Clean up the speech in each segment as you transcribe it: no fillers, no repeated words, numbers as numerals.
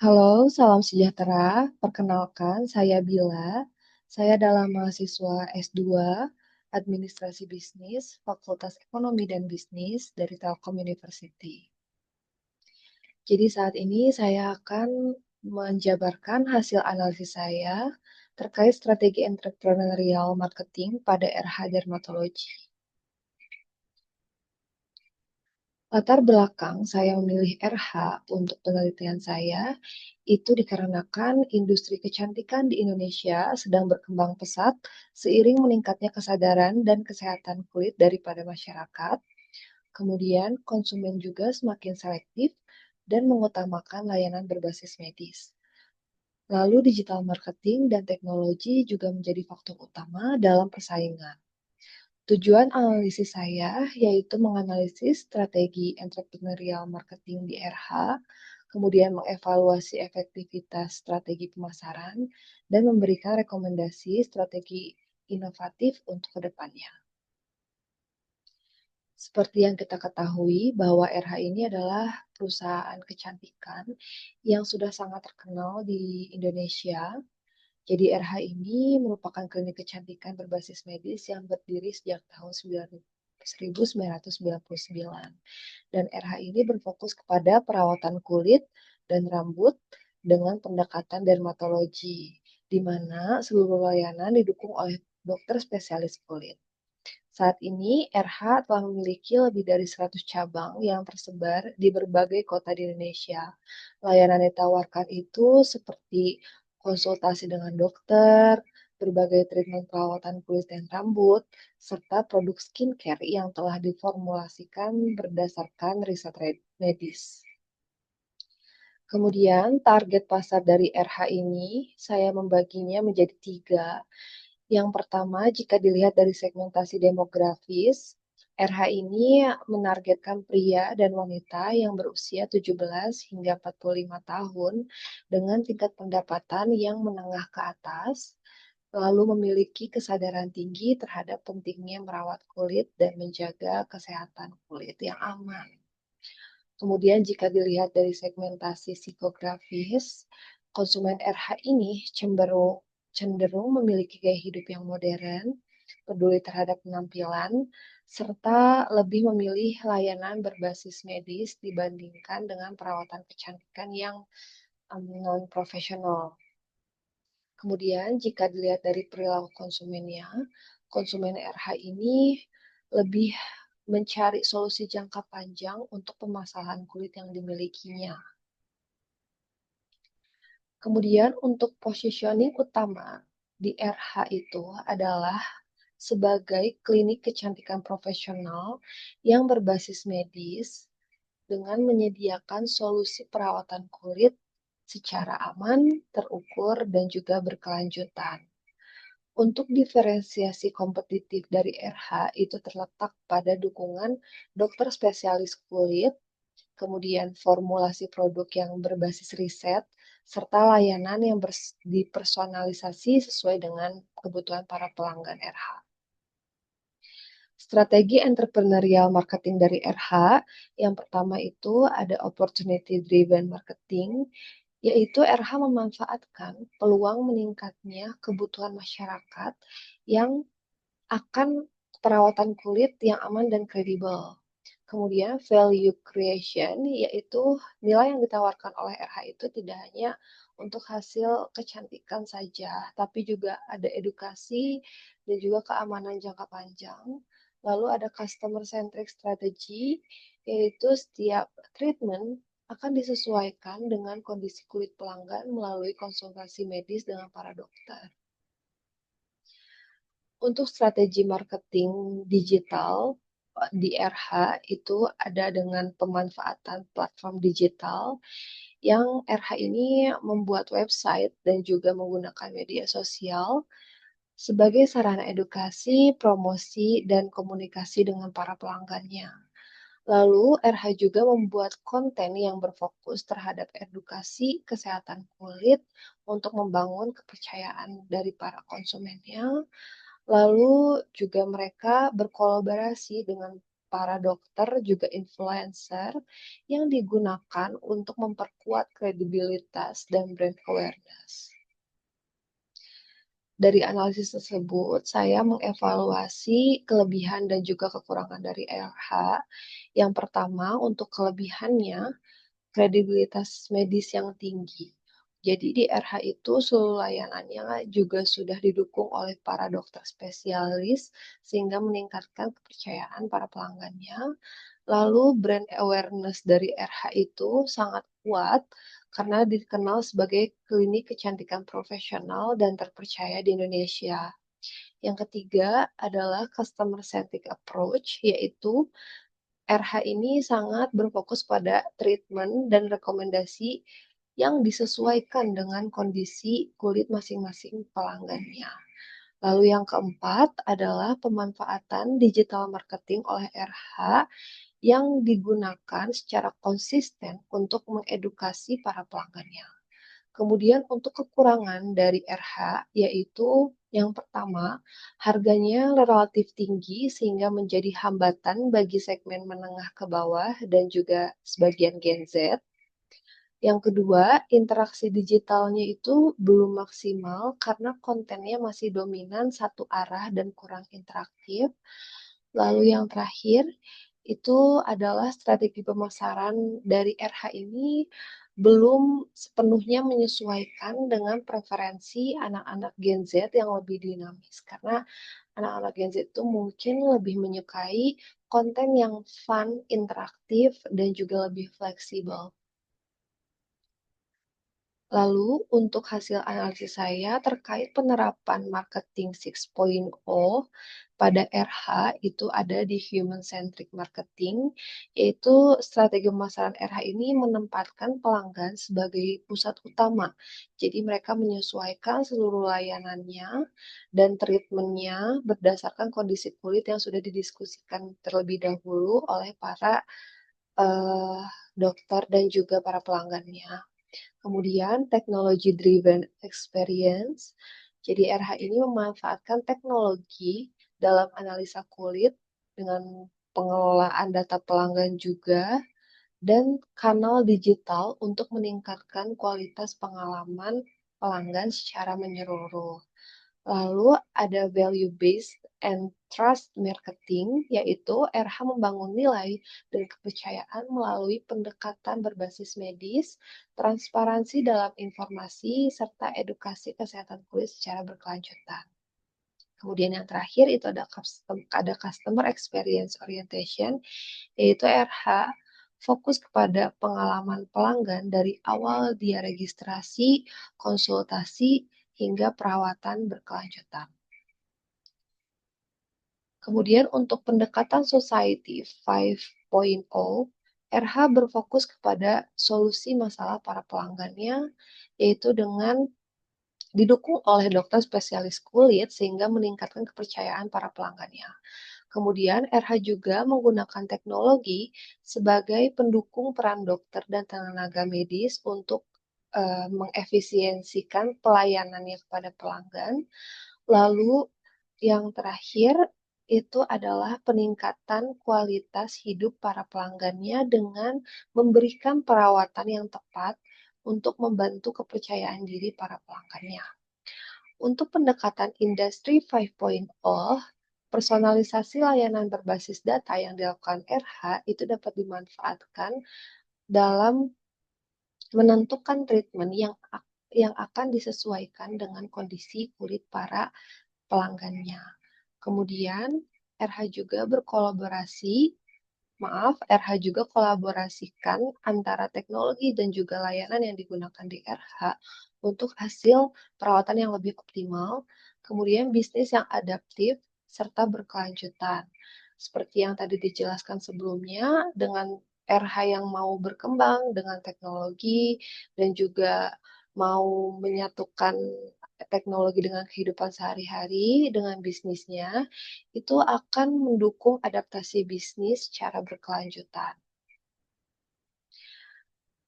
Halo, salam sejahtera. Perkenalkan, saya Bila. Saya adalah mahasiswa S2 Administrasi Bisnis, Fakultas Ekonomi dan Bisnis dari Telkom University. Jadi saat ini saya akan menjabarkan hasil analisis saya terkait strategi entrepreneurial marketing pada RH Dermatologi. Latar belakang saya memilih RH untuk penelitian saya itu dikarenakan industri kecantikan di Indonesia sedang berkembang pesat seiring meningkatnya kesadaran dan kesehatan kulit daripada masyarakat. Kemudian konsumen juga semakin selektif dan mengutamakan layanan berbasis medis. Lalu digital marketing dan teknologi juga menjadi faktor utama dalam persaingan. Tujuan analisis saya yaitu menganalisis strategi entrepreneurial marketing di RH, kemudian mengevaluasi efektivitas strategi pemasaran, dan memberikan rekomendasi strategi inovatif untuk kedepannya. Seperti yang kita ketahui bahwa RH ini adalah perusahaan kecantikan yang sudah sangat terkenal di Indonesia. Jadi RH ini merupakan klinik kecantikan berbasis medis yang berdiri sejak tahun 1999. Dan RH ini berfokus kepada perawatan kulit dan rambut dengan pendekatan dermatologi, di mana seluruh layanan didukung oleh dokter spesialis kulit. Saat ini, RH telah memiliki lebih dari 100 cabang yang tersebar di berbagai kota di Indonesia. Layanan yang ditawarkan itu seperti konsultasi dengan dokter, berbagai treatment perawatan kulit dan rambut, serta produk skincare yang telah diformulasikan berdasarkan riset medis. Kemudian, target pasar dari RH ini saya membaginya menjadi tiga. Yang pertama, jika dilihat dari segmentasi demografis, RH ini menargetkan pria dan wanita yang berusia 17 hingga 45 tahun dengan tingkat pendapatan yang menengah ke atas, lalu memiliki kesadaran tinggi terhadap pentingnya merawat kulit dan menjaga kesehatan kulit yang aman. Kemudian jika dilihat dari segmentasi psikografis, konsumen RH ini cenderung memiliki gaya hidup yang modern, peduli terhadap penampilan, serta lebih memilih layanan berbasis medis dibandingkan dengan perawatan kecantikan yang non-profesional. Kemudian jika dilihat dari perilaku konsumennya, konsumen RH ini lebih mencari solusi jangka panjang untuk permasalahan kulit yang dimilikinya. Kemudian untuk positioning utama di RH itu adalah sebagai klinik kecantikan profesional yang berbasis medis dengan menyediakan solusi perawatan kulit secara aman, terukur, dan juga berkelanjutan. Untuk diferensiasi kompetitif dari RH itu terletak pada dukungan dokter spesialis kulit, kemudian formulasi produk yang berbasis riset, serta layanan yang dipersonalisasi sesuai dengan kebutuhan para pelanggan RH. Strategi entrepreneurial marketing dari RH, yang pertama itu ada opportunity driven marketing, yaitu RH memanfaatkan peluang meningkatnya kebutuhan masyarakat yang akan perawatan kulit yang aman dan kredibel. Kemudian value creation, yaitu nilai yang ditawarkan oleh RH itu tidak hanya untuk hasil kecantikan saja, tapi juga ada edukasi dan juga keamanan jangka panjang. Lalu ada customer centric strategy, yaitu setiap treatment akan disesuaikan dengan kondisi kulit pelanggan melalui konsultasi medis dengan para dokter. Untuk strategi marketing digital di RH itu ada dengan pemanfaatan platform digital yang RH ini membuat website dan juga menggunakan media sosial sebagai sarana edukasi, promosi, dan komunikasi dengan para pelanggannya. Lalu, RH juga membuat konten yang berfokus terhadap edukasi kesehatan kulit untuk membangun kepercayaan dari para konsumennya. Lalu juga mereka berkolaborasi dengan para dokter juga influencer yang digunakan untuk memperkuat kredibilitas dan brand awareness. Dari analisis tersebut, saya mengevaluasi kelebihan dan juga kekurangan dari RH. Yang pertama, untuk kelebihannya, kredibilitas medis yang tinggi. Jadi di RH itu seluruh layanannya juga sudah didukung oleh para dokter spesialis sehingga meningkatkan kepercayaan para pelanggannya. Lalu brand awareness dari RH itu sangat kuat karena dikenal sebagai klinik kecantikan profesional dan terpercaya di Indonesia. Yang ketiga adalah customer centric approach, yaitu RH ini sangat berfokus pada treatment dan rekomendasi yang disesuaikan dengan kondisi kulit masing-masing pelanggannya. Lalu yang keempat adalah pemanfaatan digital marketing oleh RH yang digunakan secara konsisten untuk mengedukasi para pelanggannya. Kemudian untuk kekurangan dari RH yaitu yang pertama, harganya relatif tinggi sehingga menjadi hambatan bagi segmen menengah ke bawah dan juga sebagian Gen Z. Yang kedua, interaksi digitalnya itu belum maksimal karena kontennya masih dominan satu arah dan kurang interaktif. Lalu yang terakhir, itu adalah strategi pemasaran dari RH ini belum sepenuhnya menyesuaikan dengan preferensi anak-anak Gen Z yang lebih dinamis. Karena anak-anak Gen Z itu mungkin lebih menyukai konten yang fun, interaktif, dan juga lebih fleksibel. Lalu, untuk hasil analisis saya terkait penerapan marketing 6.0 pada RH itu ada di human centric marketing, yaitu strategi pemasaran RH ini menempatkan pelanggan sebagai pusat utama. Jadi mereka menyesuaikan seluruh layanannya dan treatmentnya berdasarkan kondisi kulit yang sudah didiskusikan terlebih dahulu oleh para eh, dokter dan juga para pelanggannya. Kemudian technology driven experience. Jadi RH ini memanfaatkan teknologi dalam analisa kulit dengan pengelolaan data pelanggan juga dan kanal digital untuk meningkatkan kualitas pengalaman pelanggan secara menyeluruh. Lalu ada value based and trust marketing, yaitu RH membangun nilai dan kepercayaan melalui pendekatan berbasis medis, transparansi dalam informasi, serta edukasi kesehatan kulit secara berkelanjutan. Kemudian yang terakhir itu ada customer experience orientation, yaitu RH fokus kepada pengalaman pelanggan dari awal dia registrasi, konsultasi, hingga perawatan berkelanjutan. Kemudian untuk pendekatan Society 5.0, RH berfokus kepada solusi masalah para pelanggannya, yaitu dengan didukung oleh dokter spesialis kulit sehingga meningkatkan kepercayaan para pelanggannya. Kemudian RH juga menggunakan teknologi sebagai pendukung peran dokter dan tenaga medis untuk mengefisiensikan pelayanannya kepada pelanggan. Lalu yang terakhir itu adalah peningkatan kualitas hidup para pelanggannya dengan memberikan perawatan yang tepat untuk membantu kepercayaan diri para pelanggannya. Untuk pendekatan industri 5.0, personalisasi layanan berbasis data yang dilakukan RH itu dapat dimanfaatkan dalam menentukan treatment yang akan disesuaikan dengan kondisi kulit para pelanggannya. Kemudian RH juga kolaborasikan antara teknologi dan juga layanan yang digunakan di RH untuk hasil perawatan yang lebih optimal, kemudian bisnis yang adaptif, serta berkelanjutan. Seperti yang tadi dijelaskan sebelumnya, dengan RH yang mau berkembang dengan teknologi dan juga mau menyatukan teknologi dengan kehidupan sehari-hari, dengan bisnisnya, itu akan mendukung adaptasi bisnis secara berkelanjutan.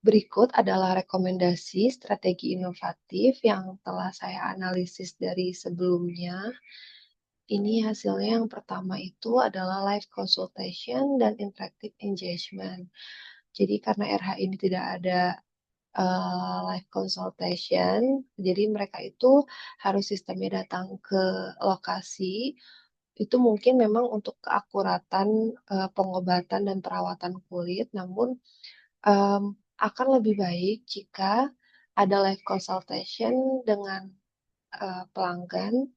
Berikut adalah rekomendasi strategi inovatif yang telah saya analisis dari sebelumnya. Ini hasilnya yang pertama itu adalah live consultation dan interactive engagement. Jadi karena RH ini tidak ada live consultation, jadi mereka itu harus sistemnya datang ke lokasi. Itu mungkin memang untuk keakuratan pengobatan dan perawatan kulit, namun em, akan lebih baik jika ada live consultation dengan pelanggan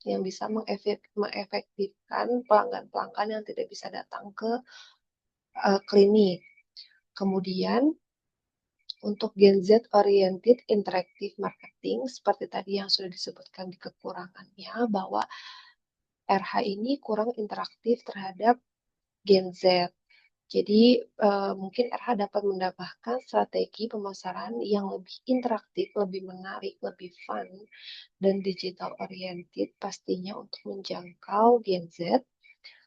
yang bisa mengefektifkan pelanggan-pelanggan yang tidak bisa datang ke klinik. Kemudian untuk Gen Z oriented interactive marketing seperti tadi yang sudah disebutkan di kekurangannya bahwa RH ini kurang interaktif terhadap Gen Z. Jadi mungkin RH dapat menambahkan strategi pemasaran yang lebih interaktif, lebih menarik, lebih fun, dan digital oriented pastinya untuk menjangkau Gen Z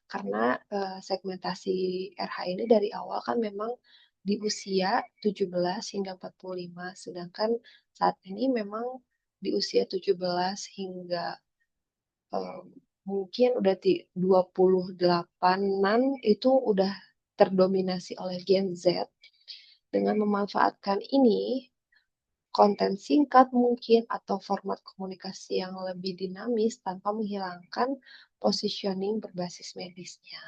karena segmentasi RH ini dari awal kan memang di usia 17 hingga 45, sedangkan saat ini memang di usia 17 hingga eh, mungkin udah di 28-an itu udah terdominasi oleh Gen Z. Dengan memanfaatkan ini, konten singkat mungkin atau format komunikasi yang lebih dinamis tanpa menghilangkan positioning berbasis medisnya.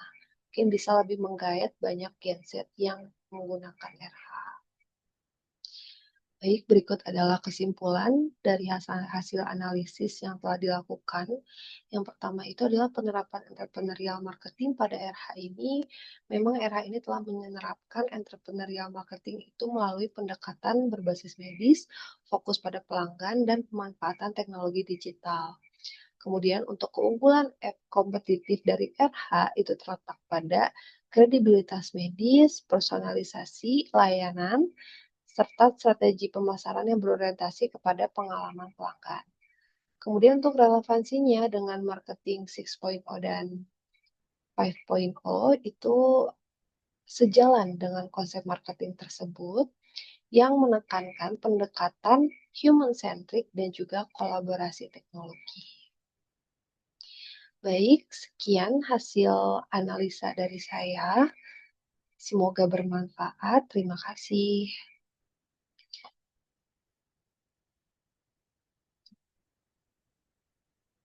Mungkin bisa lebih menggayat banyak Gen Z yang menggunakan RH. Baik, berikut adalah kesimpulan dari hasil analisis yang telah dilakukan. Yang pertama itu adalah penerapan entrepreneurial marketing pada RH ini. Memang RH ini telah menerapkan entrepreneurial marketing itu melalui pendekatan berbasis medis, fokus pada pelanggan, dan pemanfaatan teknologi digital. Kemudian untuk keunggulan kompetitif dari RH itu terletak pada kredibilitas medis, personalisasi, layanan, serta strategi pemasaran yang berorientasi kepada pengalaman pelanggan. Kemudian untuk relevansinya dengan marketing 6.0 dan 5.0 itu sejalan dengan konsep marketing tersebut yang menekankan pendekatan human-centric dan juga kolaborasi teknologi. Baik, sekian hasil analisa dari saya. Semoga bermanfaat. Terima kasih.